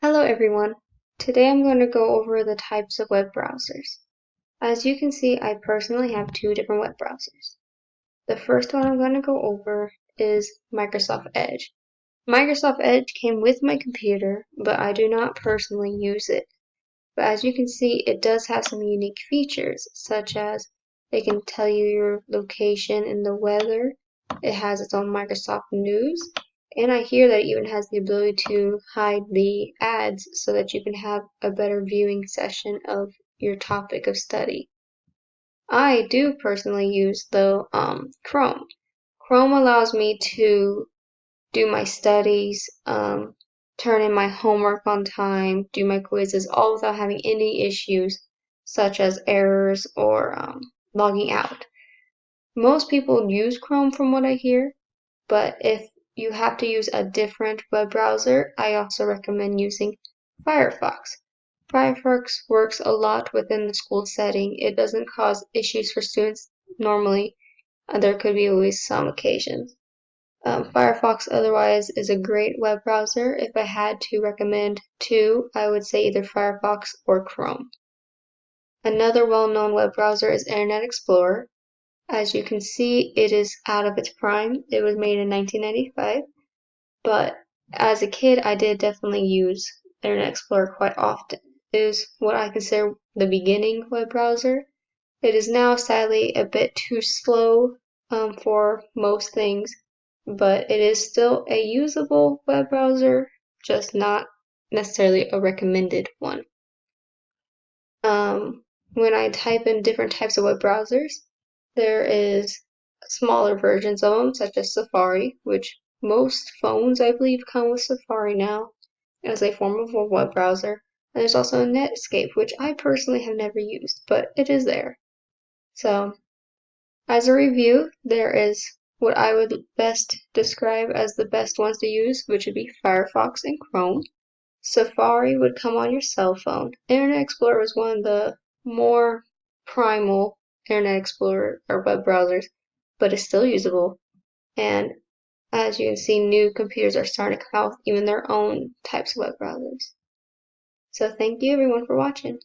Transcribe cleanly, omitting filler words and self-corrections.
Hello everyone. Today I'm going to go over the types of web browsers. As you can see, I personally have two different web browsers. The first one I'm going to go over is Microsoft Edge. Microsoft Edge came with my computer, but I do not personally use it. But as you can see, it does have some unique features, such as it can tell you your location and the weather. It has its own Microsoft News, and I hear that it even has the ability to hide the ads so that you can have a better viewing session of your topic of study. I do personally use, though, Chrome. Chrome allows me to do my studies, turn in my homework on time, do my quizzes, all without having any issues such as errors or logging out. Most people use Chrome from what I hear, but if you have to use a different web browser, I also recommend using Firefox. Firefox works a lot within the school setting. It doesn't cause issues for students normally. There could be always some occasions. Firefox otherwise is a great web browser. If I had to recommend two, I would say either Firefox or Chrome. Another well-known web browser is Internet Explorer. As you can see, it is out of its prime. It was made in 1995, but as a kid, I did definitely use Internet Explorer quite often. It is what I consider the beginning web browser. It is now sadly a bit too slow for most things, but it is still a usable web browser, just not necessarily a recommended one. When I type in different types of web browsers, there is smaller versions of them, such as Safari, which most phones, I believe, come with Safari now as a form of a web browser. And there's also Netscape, which I personally have never used, but it is there. So, as a review, there is what I would best describe as the best ones to use, which would be Firefox and Chrome. Safari would come on your cell phone. Internet Explorer was one of the more primal Internet Explorer or web browsers, but it's still usable. And as you can see, new computers are starting to come out with even their own types of web browsers. So thank you everyone for watching.